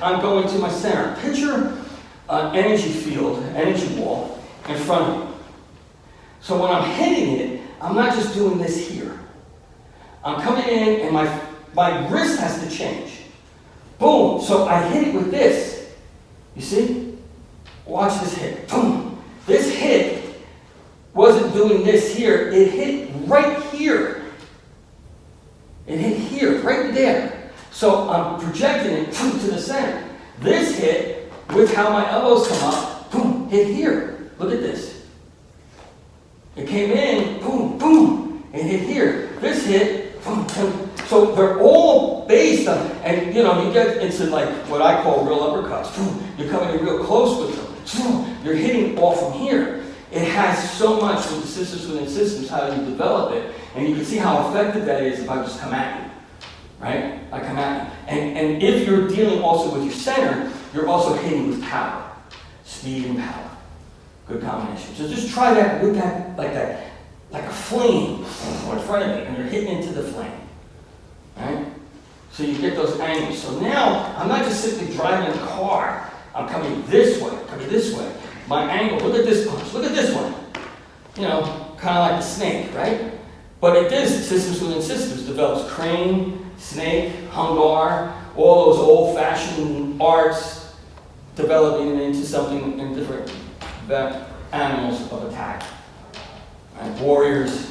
I'm going to my center. Picture an energy field, energy wall in front of me. So when I'm hitting it, I'm not just doing this here. I'm coming in and my wrist has to change. Boom. So I hit it with this. You see? Watch this hit. Boom. This hit wasn't doing this here. It hit right here. It hit here, right there. So I'm projecting it to the center. This hit, with how my elbows come up, boom, hit here. Look at this. It came in, boom, boom, and hit here. This hit, boom, boom. So they're all based on, and you know, you get into like what I call real uppercuts. Boom. You're coming in real close with them. Boom. You're hitting all from here. It has so much with the systems within systems, how you develop it, and you can see how effective that is if I just come at you, right? I come at you. And if you're dealing also with your center, you're also hitting with power, speed and power. Good combination. So just try that with that, like a flame in front of you, and you're hitting into the flame, right? So you get those angles. So now, I'm not just simply driving a car. I'm coming this way, My angle, look at this punch, look at this one. You know, kind of like the snake, right? But it is systems within systems, develops crane, snake, hung guard, all those old-fashioned arts, developing it into something in different animals of attack. Right? Warriors,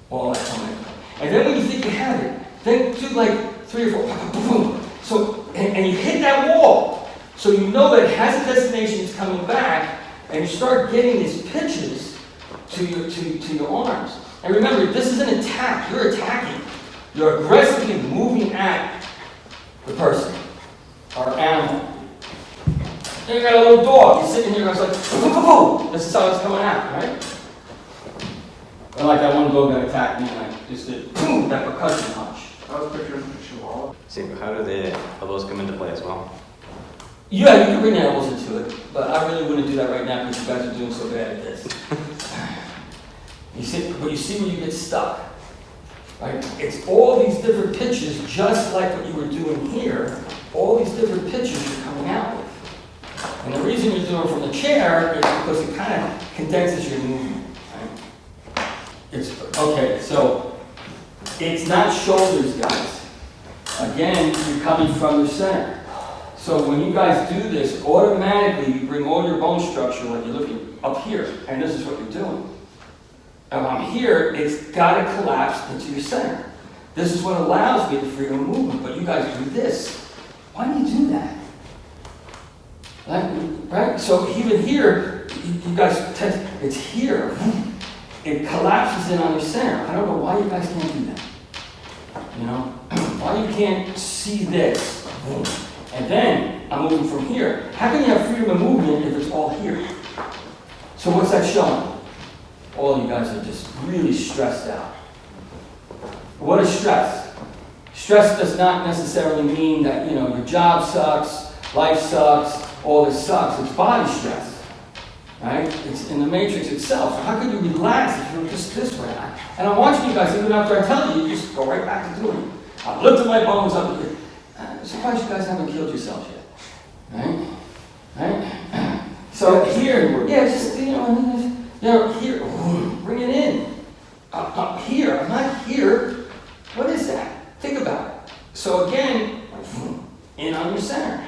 all that kind of thing. And then when you think you have it, then do like 3 or 4, boom. So, and you hit that wall. So you know that it has a destination, it's coming back, and you start getting these pitches to your arms. And remember, this is an attack. You're attacking. You're aggressively moving at the person or animal. And you got a little dog. He's sitting here, and it's like, boom. This is how it's coming out, right? And like that one dog that attacked me, and I just did boom, that percussion punch. I was picturing Chihuahua. Sifu, how do the elbows come into play as well? Yeah, you can bring the elbows into it, but I really wouldn't do that right now because you guys are doing so bad at this. You see where you get stuck, right? It's all these different pitches, just like what you were doing here. All these different pitches you're coming out with. And the reason you're doing it from the chair is because it kind of condenses your movement, right? It's, okay, so it's not shoulders, guys. Again, you're coming from your center. So when you guys do this, automatically you bring all your bone structure, like you're looking up here, and this is what you're doing. And when I'm here, it's got to collapse into your center. This is what allows me the freedom of movement, but you guys do this. Why do you do that? Right? So even here, you guys tend, it's here. It collapses in on your center. I don't know why you guys can't do that. You know? Why you can't see this? And then I'm moving from here. How can you have freedom of movement if it's all here? So what's that showing? All you guys are just really stressed out. What is stress? Stress does not necessarily mean that, you know, your job sucks, life sucks, all this sucks. It's body stress, right? It's in the matrix itself. How can you relax if you're just this way? And I'm watching you guys, even after I tell you, you just go right back to doing it. I'm lifting my bones up. I'm surprised you guys haven't killed yourselves yet, right? Right? So here, yeah, just, you know, here, bring it in. Up here, I'm not here. What is that? Think about it. So again, in on your center,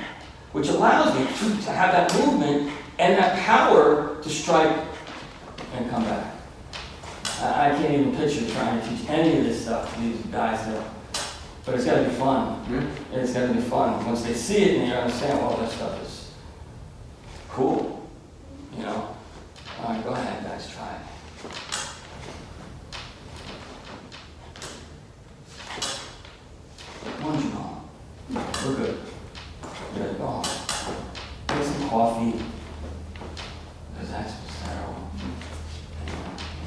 which allows me to have that movement and that power to strike and come back. I can't even picture trying to teach any of this stuff to these guys though. But it's got to be fun. Mm-hmm. It's got to be fun. Once they see it and they understand, well, that stuff is cool. You know? All right, go ahead, guys, try it. Why don't you go home? We're good. Good, go home. Get some coffee. Because that's terrible.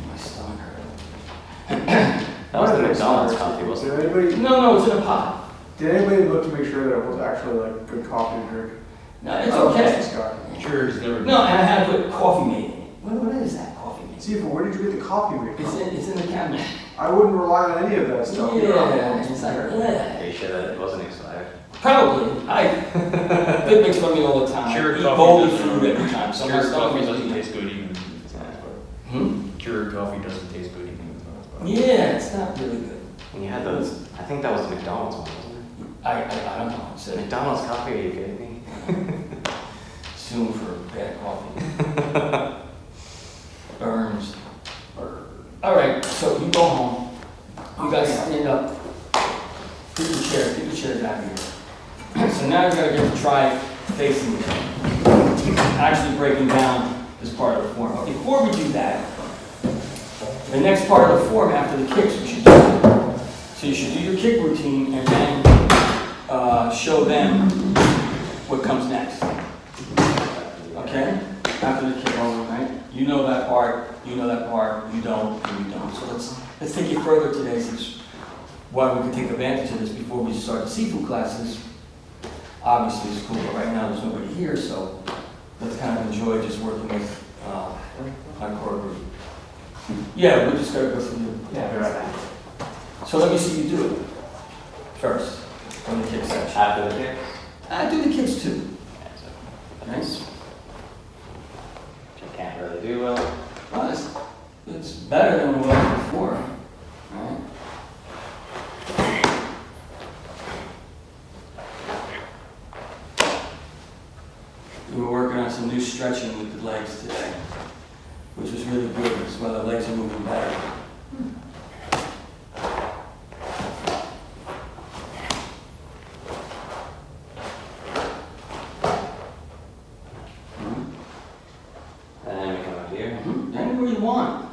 My stomach hurt. That was the McDonald's coffee, wasn't it? No, it's in a pot. Did anybody look to make sure that it was actually like good coffee to drink? No, it's okay. Sure, it's never. No, and I had to put coffee made in it. What is that coffee made? Sifu, where did you get the coffee made from? It's in the cabinet. I wouldn't rely on any of that stuff. Yeah, it's like, Are you sure that it wasn't expired? Probably. Vic makes fun of me all the time. Cured I eat coffee bowl doesn't- food every time. So my Cured stomach coffee is doesn't eating. taste good even if it's not as Hmm? Cured coffee doesn't taste good even if it's not as bad. Yeah, it's not really good. When you had those, I think that was the McDonald's one, wasn't it? I don't know. It's McDonald's coffee, are you kidding me? soon for bad coffee. Burns. All right, so you go home. You guys stand up. Get your chairs out of here. So now you're gonna get to try facing it. Actually breaking down this part of the form. But before we do that, the next part of the form after the kicks we should do. So you should do your kick routine and then show them what comes next. Okay? After the kick, right? You know that part, you don't, and you don't. So let's take it further today, since why we can take advantage of this before we start the Sifu classes. Obviously it's cool, but right now there's nobody here, so let's kind of enjoy just working with my core group. Yeah, we just gotta go through the, Yeah. So let me see you do it first, from the kick section. After the kick? I do the kicks too. Nice. Which I can't really do well. Well, it's better than it was before, right? We were working on some new stretching with the legs today, which was really good. That's why the legs are moving better. And then we come up here. Anywhere you want.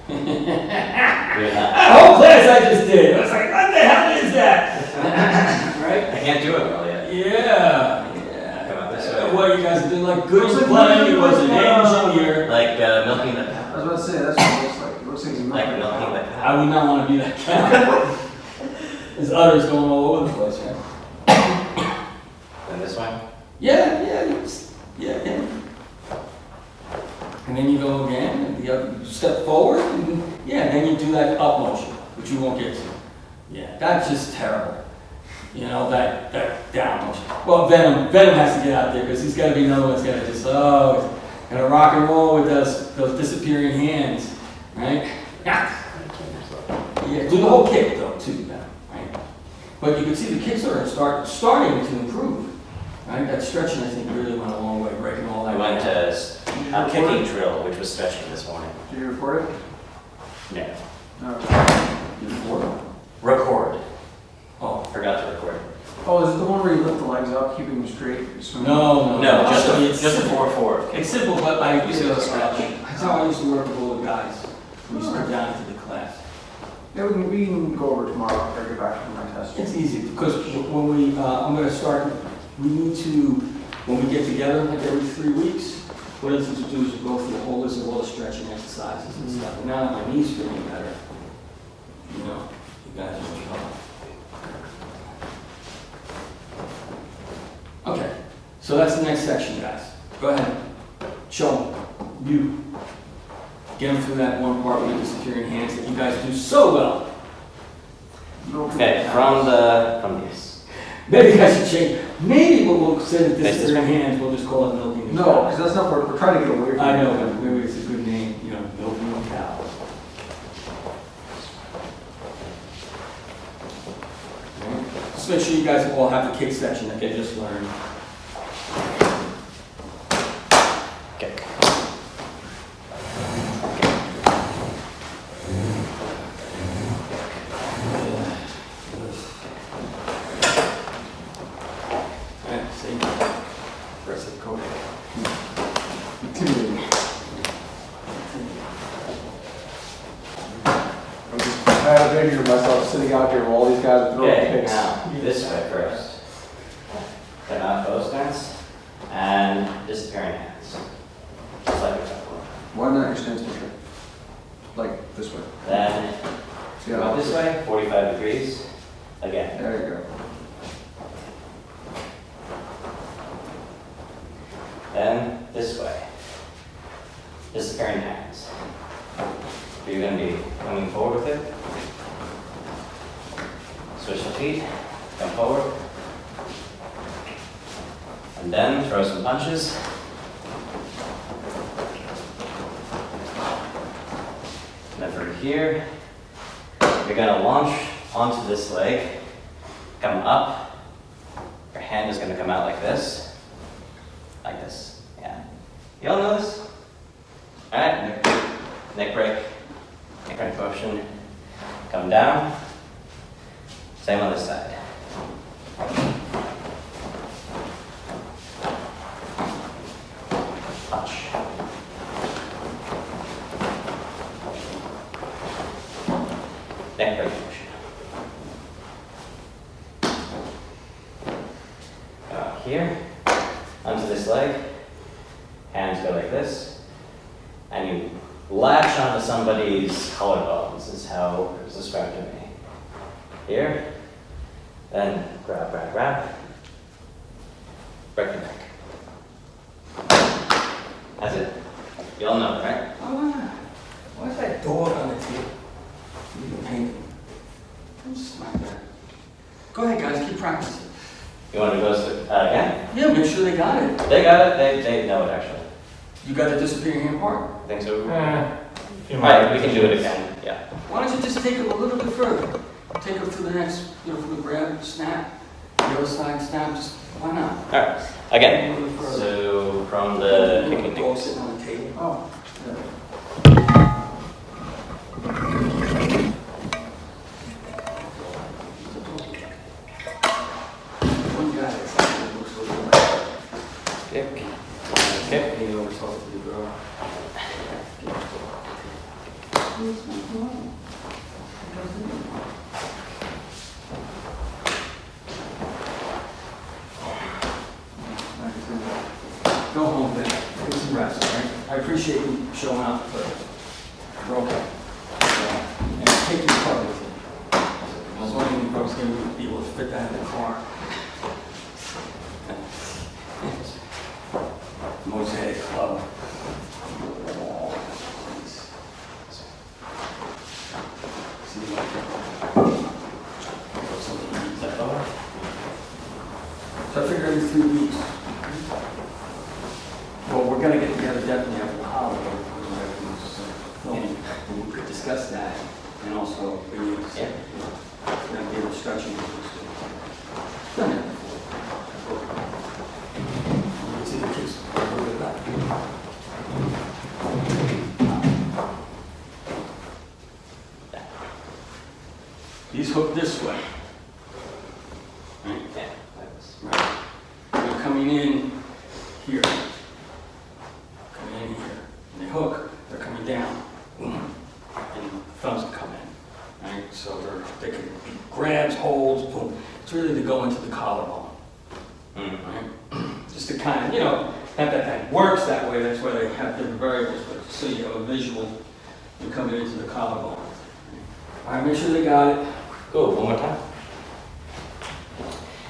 Do that. That whole class I just did. I was like, what the hell is that? Right? I can't do it well yet. Yeah. Come out this way. What you guys are doing, like good Looks like playing, it we're was an doing, engineer. Like milking the I cow. was about to say, that's what it looks like. It looks like he's Like milking milking the a cow. cow. I would not want to be that guy. His udders going all over the place, right? Then this way. Yeah. And then you go again, and the other step forward, and then you do that up motion, which you won't get to. Yeah, that's just terrible. You know, that down motion. Well, Venom has to get out there, because he's got to be another one that's got to just, gotta rock and roll with those disappearing hands, right? Yeah, do the whole kick though, too, right? But you can see the kicks are starting to improve, right? That stretching, I think, really went a long way, breaking all that. I went to a kicking drill, which was stretching this morning. Did you record it? No. No. Record. Oh, Forgot to record. Oh, is it the one where you lift the legs up, keeping them straight? no. No, just It's a simple. 4-4. It's simple, but I You used see to the stretch. That's how I used to work with all the guys. We used to go down into the class. Yeah, we can go over tomorrow after I get back from my test. It's easy, because when I'm gonna start, we need to, when we get together, like every 3 weeks, what I need to do is to go through the whole list of all the stretching exercises and stuff. And now that my knee's feeling better, you know, you guys will help. Okay, so that's the next section, guys. Go ahead, show them, you. Get them through that one part with the disappearing hands that you guys do so well. Okay, from this. Maybe I should change. Maybe we'll send it This disappearing hands. We'll just call it milking the No, cow. because that's not what we're trying to get away from. I know, but maybe it's a good name. You know, milking the cow. Okay. Just make sure you guys all have the kick section that they just learned. Kick. Alright, see? Aggressive coding. Intimidating. I had a picture of myself sitting out here while all these guys are throwing Okay, kicks. now, this way first. Turn off both stance, and disappearing hands. Just like a couple. Why not your stance picture? Like this way. Then, See go how this way, 45 degrees. Again. There you go. Then, this way. Disappearing hands. So you're going to be coming forward with it. Switch the feet, come forward, And then throw some punches. And then from here, you're gonna launch onto this leg, come up. Your hand is gonna come out like this. Like this, yeah. You all know this? All right, neck break motion. Come down. Same on this side. Punch. Neck break motion. Here, onto this leg. Hands go like this. And you latch onto somebody's collarbones, is how it was described to me. Here, then grab, grab, grab. Break the neck. That's it. You all know it, right? Oh, why is that dog on the table? You can paint it. Don't smack that. Go ahead, guys, keep practicing. You want to go again? Yeah, make sure they got it. They got it. They know it, actually. You got the disappearing hand part. I think so. You Right, we can do it again. Yeah. Why don't you just take it a little bit further? Take it to the next, from the grab, snap, the other side, snap, just, why not? All right. Again. So from the kicking Dog knees. sitting on the table. Oh, yeah. One guy that's actually looks a little like, Kick. Kick. he always talks to the girl. Go home, Ben. Get some rest, all right? I appreciate you showing up, but we're okay. And take your car with you. I was wondering if I was going to be able to fit that in the car. Mosaic Club. See you later. So I figure every 3 weeks. Well, we're gonna get together definitely after the holiday. And we could discuss that, and also, we need to, Yeah. give instruction. Done that before. Let's see the kids. Look at that. He's hooked this way. Right? Yeah. Like this. Right. They're coming in here. Coming in here. And they hook, they're coming down. Boom. And thumbs will come in. Right? So they can be grabs, holds, boom. It's really to go into the collarbone. Right? Just to kind of, not that that works that way, that's why they have different variables, but so you have a visual, you're coming into the collarbone. All right, make sure they got it. Cool. One more time.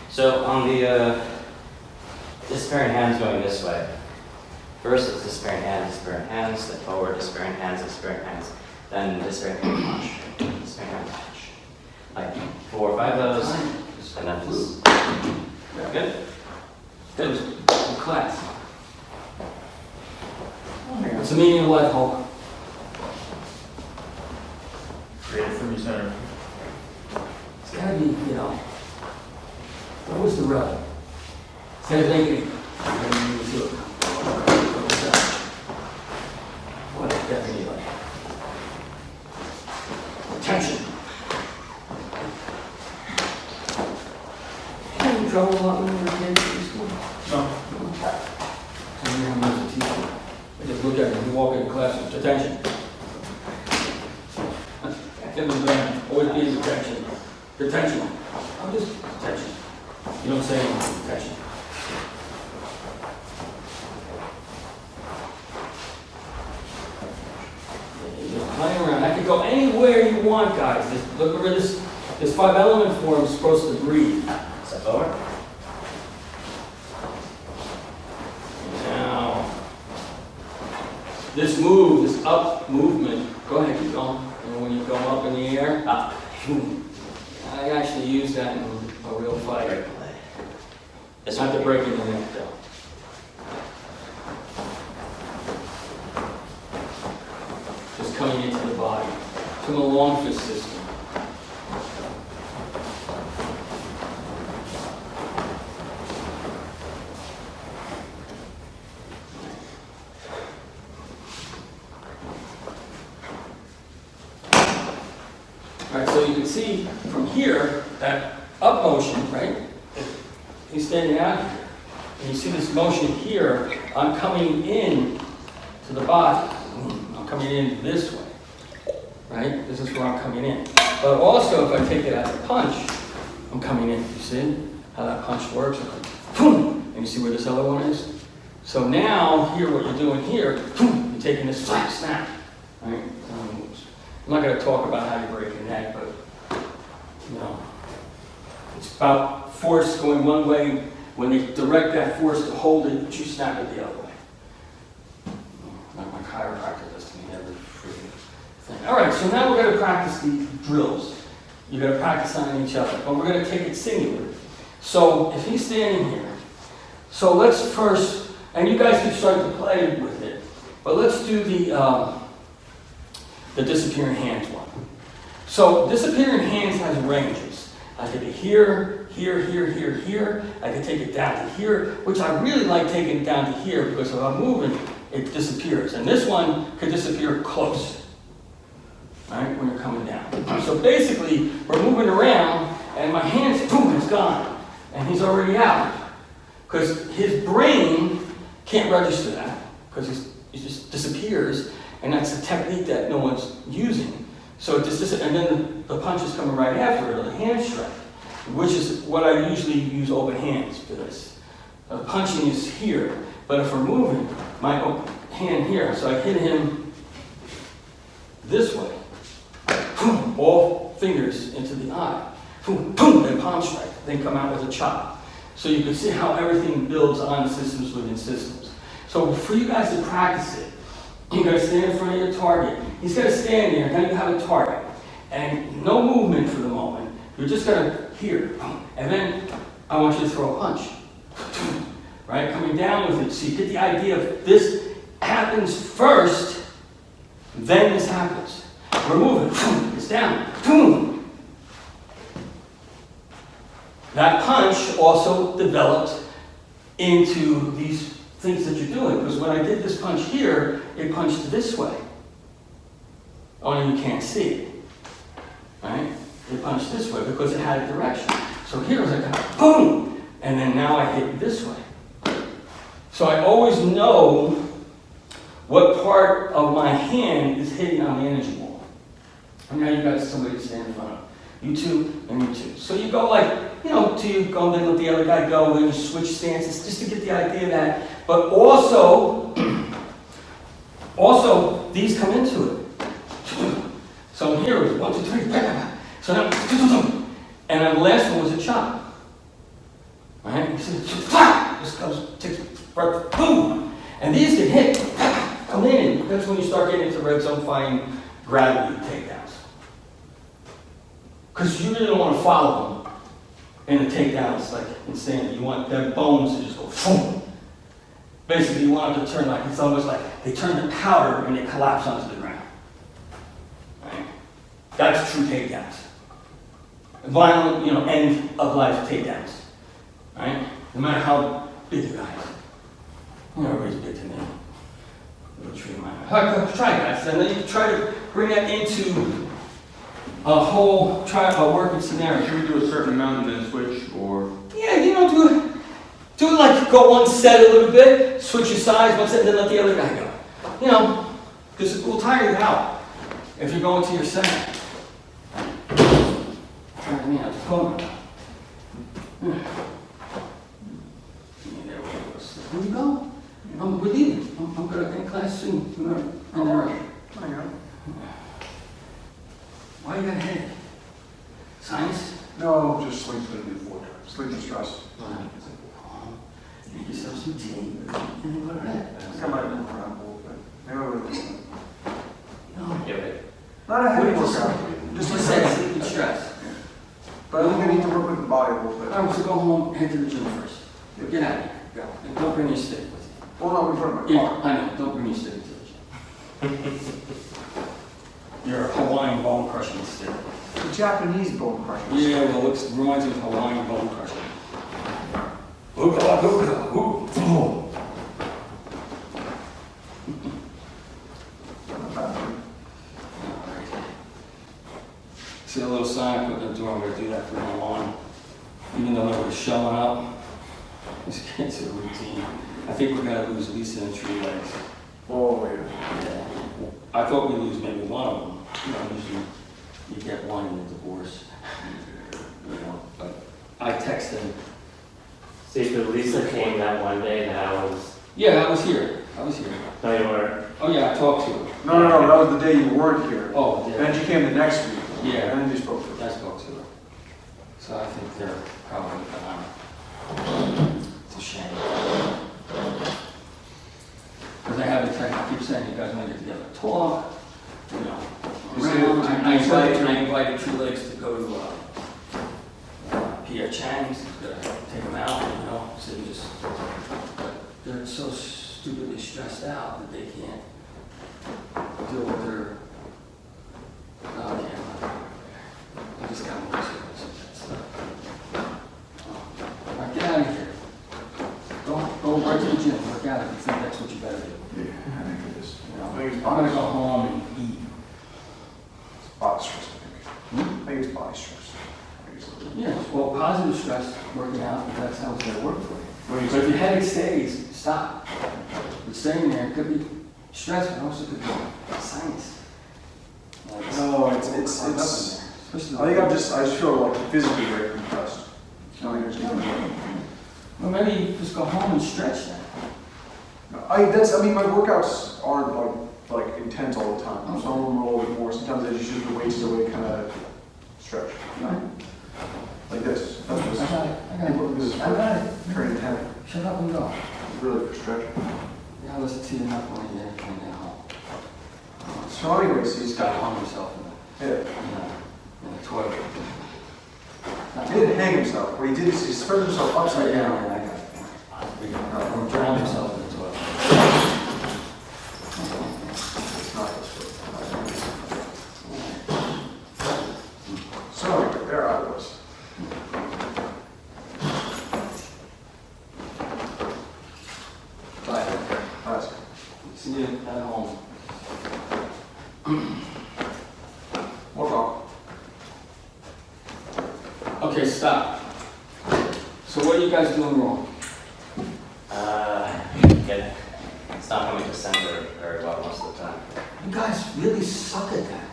So on the disappearing hands going this way. First it's disappearing hands, then forward, disappearing hands, then disappearing hand punch, disappearing hand punch. Like 4 or 5 of those, and then just good. That was in class. What's the meaning of life, Hulk? Creative for me center. It's gotta be, what was the rebel? Instead of thinking, I'm gonna use it. What is definitely like? Attention. Did you have trouble a lot when you were a kid in school? No. So you have as a teacher. I just look at you, you walk into class with attention. Always be attention. Detention. I'm just attention. You don't say anything, attention. You're just playing around. I could go anywhere you want, guys. Just look over this 5-element form is supposed to breathe. Step forward. Now, this move, this up movement, go ahead, keep going. And when you go up in the air, up. I actually use that in a real fight. This Not one. to break in the neck, though. see from here, that up motion, right? He's standing out here. And you see this motion here, I'm coming in to the body. I'm coming in this way, right? This is where I'm coming in. But also, if I take it as a punch, I'm coming in. You see how that punch works? And you see where this other one is? So now, here, what you're doing here, you're taking this flat snap, right? I'm not going to talk about how you break a neck, but, you know, it's about force going one way. When they direct that force to hold it, you snap it the other way. Like my chiropractor does to me every freaking thing. All right, so now we're going to practice the drills. You're going to practice on each other, but we're going to take it singular. So if he's standing here, so let's first, and you guys can start to play with it, but let's do the disappearing hands one. So disappearing hands has ranges. I could be here, here, here, here, here. I could take it down to here, which I really like taking it down to here because if I'm moving, it disappears. And this one could disappear close, right, when you're coming down. So basically, we're moving around, and my hands, boom, it's gone. And he's already out. Because his brain can't register that, because it just disappears, and that's a technique that no one's using. So it just, and then the punch is coming right after it, or the hand strike, which is what I usually use open hands for this. Punching is here, but if we're moving, my hand here, so I hit him this way, boom, all fingers into the eye, boom, boom, then palm strike, then come out with a chop. So you can see how everything builds on systems within systems. So for you guys to practice it, you gotta stand in front of your target. He's gonna stand there, then you have a target. And no movement for the moment. You're just gonna here. And then I want you to throw a punch. Right? Coming down with it. So you get the idea of this happens first, then this happens. We're moving. It's down. Boom. That punch also developed into these things that you're doing. Because when I did this punch here, it punched this way. Only you can't see it. Right? It punched this way because it had a direction. So here was like, boom! And then now I hit this way. So I always know what part of my hand is hitting on the energy wall. And now you got somebody to stand in front of. You two and you two. So you go like, you know, till you go, then let the other guy go, then you switch stances just to get the idea of that. But also, these come into it. So here it was 1, 2, 3, so now, and then the last one was a chop. Right? You see, just goes, takes breath, boom! And these get hit, come in. That's when you start getting into red zone fighting gravity takedowns. Because you really don't want to follow them in the takedowns like insane. You want their bones to just go boom. Basically, you want them to turn like, it's almost like they turn to powder and they collapse onto the ground. Right? That's true takedowns. Violent, you know, end of life takedowns. Right? No matter how big you guys. You know, everybody's big to me. Little tree in my eye. All right, try guys. And then you try to bring that into a whole working scenario. Should we do a certain amount and then switch, or? Yeah, you know, do it like go one set a little bit, switch your sides, one set, and then let the other guy go. You know, because it will tire you out if you're going to your center. Try me out the corner. There we go. We're leaving. I'm going to end class soon. Hang on. Why you got a headache? Science? No, just sleep's gonna be before. Sleep and stress. Make yourself some tea. And then go to bed. I think I might move around a little bit. Maybe I'll do it. No. Yeah, but Not a heavy What workout. Just like I said, sleep and stress. But I think I need to work with the body a little bit. All right, so go home, head to the gym first. Get out of here. Go. And don't bring your stick with you. Well, no, in front of my Yeah, car. I know. Don't bring your stick to the gym. Your Hawaiian bone crushing stick. The Japanese bone crushers. Yeah, well, it reminds me of Hawaiian bone crushing. Ooga, ooga, ooh. Not bad. See a little sign it's a routine. I think we're gonna lose Lisa and Tree legs. Oh, yeah. Yeah. I thought we'd lose maybe one of them. You know, usually you get one in a divorce. You know, but I texted him. Sifu, Lisa came that one day that I was, Yeah, I was here. no, you weren't. Oh, yeah, I talked to her. No, that was the day you weren't here. Oh, And yeah. then she came the next week. Yeah. And then you spoke to her. I spoke to her. So I think they're probably gone. It's a shame. Because I haven't tried to keep saying you guys want to get together, talk, you know. You see, around. I you invited True Legs to go to Pierre Chang's, to take them out, you know, so you just, but they're so stupidly stressed out that they can't deal with their, oh, I can't. I just got more serious with that stuff. All right, get out of here. Go right to the gym, work out if you think that's what you better do. Yeah, I think it is. You know, I think it's I'm gonna body go stress. home and eat. Body stress, I think. I think it's body stress. I think it's- Yeah, well, positive stress, working out, that's how it's gonna work for you. What do you So if say? your headache stays, stop. But staying there, it could be stress, but also could be sinus. Like, No, it's- caught up in there, especially I just feel like physically very compressed. I think there's Well, maybe you just go home and stretch then. I mean, my workouts aren't like intense all the time. Some of them are a little bit more. Sometimes I just use the weights as a way to kind of stretch. Right. Like this. That's I just got it, This is I got it. training tennis. Shut up and go. Really for stretching. Yeah, listen to you enough when you're at home. So anyways, He's he's got to got, hung himself yeah. in the toilet. He didn't hang himself. What he did is he spread himself upside down. I got it. Or drowned himself in the toilet. It's not this way. So anyway, there I was. Bye. That's See you at home. more talk. Okay, stop. So what are you guys doing wrong? Get, it's not coming to center very well most of the time. You guys really suck at that.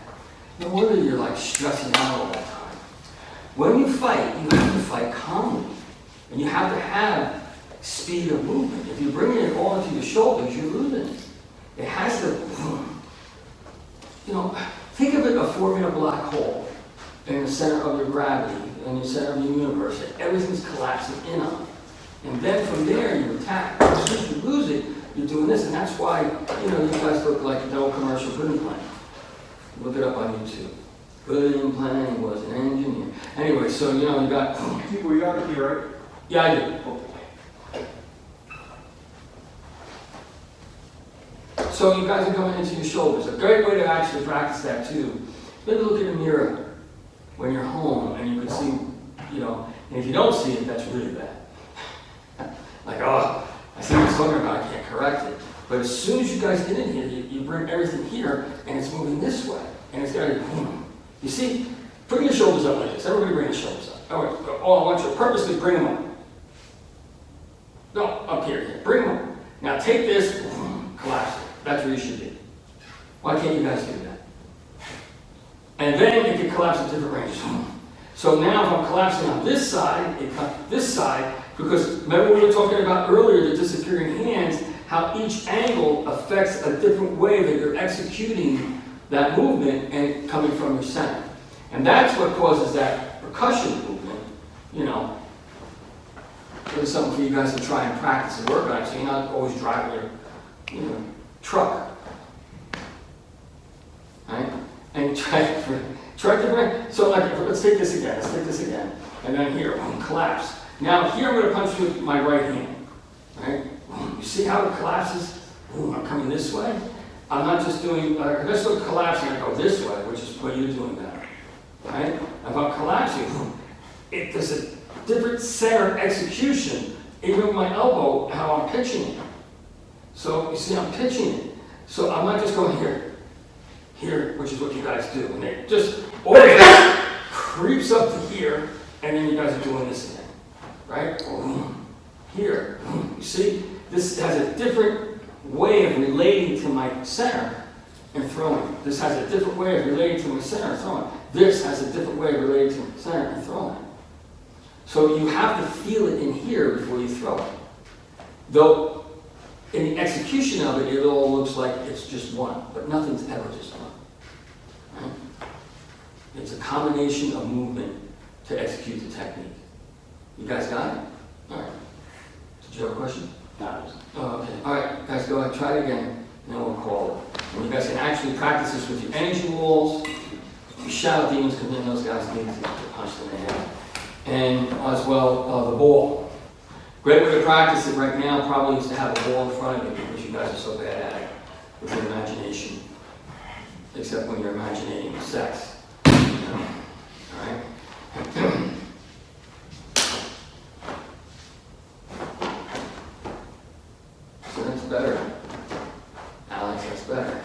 No wonder you're like stressing out all the time. When you fight, you have to fight calmly. And you have to have speed of movement. If you're bringing it all into your shoulders, you're losing it. It has to, you know, think of it a 4-meter black hole in the center of your gravity, in the center of your universe, and everything's collapsing in on it. And then from there, you attack. As soon as you lose it, you're doing this, and that's why, you know, you guys look like the old commercial Good Plan. Look it up on YouTube. Good Plan was an engineer. Anyway, so, you know, you got, People, you got it here, right? yeah, I do. So you guys are coming into your shoulders. A great way to actually practice that too. Maybe look in the mirror when you're home and you can see, you know, and if you don't see it, that's really bad. Like, oh, I see what he's talking about, I can't correct it. But as soon as you guys get in here, you bring everything here and it's moving this way. And it's got to, you see, bring your shoulders up like this. Everybody bring your shoulders up. All right, oh, I want you to purposely bring them up. No, up here, bring them up. Now take this, collapse it. That's where you should be. Why can't you guys do that? And then it can collapse at different ranges. So now if I'm collapsing on this side, it comes this side, because remember we were talking about earlier the disappearing hands, how each angle affects a different way that you're executing that movement and coming from your center. And that's what causes that percussion movement, you know. It's something for you guys to try and practice and work on, so you're not always driving your, you know, truck. Right? And try different. So like, let's take this again. And then here, collapse. Now here I'm going to punch with my right hand. Right? You see how it collapses? I'm coming this way. I'm not just doing, if I start collapsing, I go this way, which is what you're doing now. Right? If I'm collapsing, there's a different center execution, even with my elbow, how I'm pitching it. So you see, I'm pitching it. So I'm not just going here, which is what you guys do. And it just always creeps up to here, and then you guys are doing this again. Right? here, you see, this has a different way of relating to my center and throwing. This has a different way of relating to my center and throwing. This has a different way of relating to my center and throwing. So you have to feel it in here before you throw it. Though in the execution of it, it all looks like it's just one, but nothing's ever just one. Right? It's a combination of movement to execute the technique. You guys got it? All right. Did you have a question? No, Oh, okay. All right, guys, go ahead, try it again, and then we'll call it. And you guys can actually practice this with your energy walls. You shadow demons, because then those guys need to punch them in the head. And as well, the ball. Great way to practice it right now probably is to have a ball in front of you, because you guys are so bad at it with your imagination. Except when you're imagining sex. You know? All right? So that's better. Alex, that's better.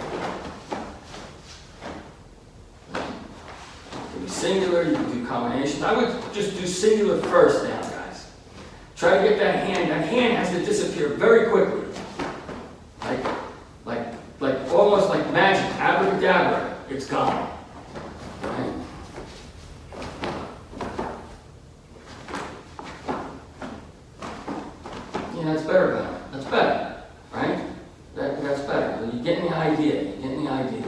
You can be singular, you can do combinations. I would just do singular first now, guys. Try to get that hand. That hand has to disappear very quickly. Like almost like magic, abracadabra, it's gone. Right? Yeah, that's better, better. That's better, right? That's better. You're getting the idea. You're getting the idea.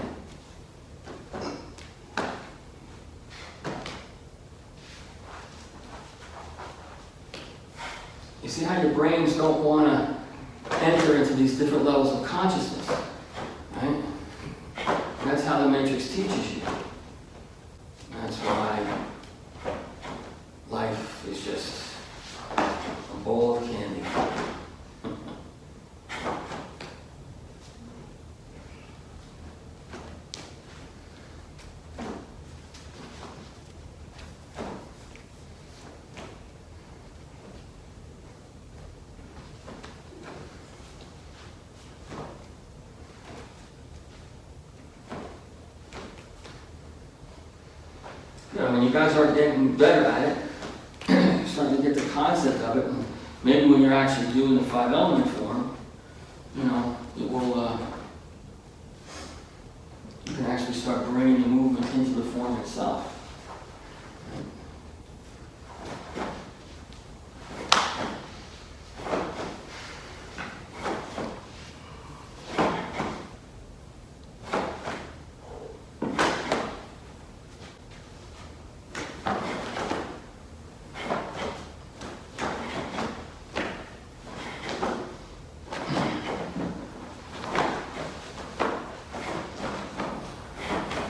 You see how your brains don't want to enter into these different levels of consciousness, right? And that's how the Matrix teaches you. That's why life is just a bowl of candy. When you guys are getting better at it, you're starting to get the concept of it, and maybe when you're actually doing the 5-element form, you know, it will, you can actually start bringing the movement into the form itself.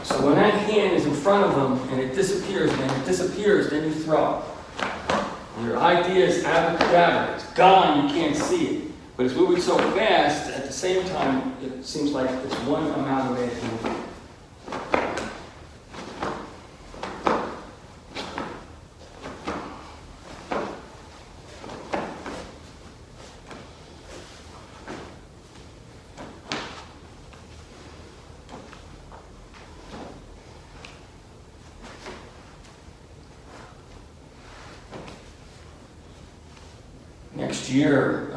So when that hand is in front of them and it disappears, then you throw. Your idea is abracadabra. It's gone, you can't see it. But it's moving so fast, at the same time, it seems like it's one amalgamated movement. Next year,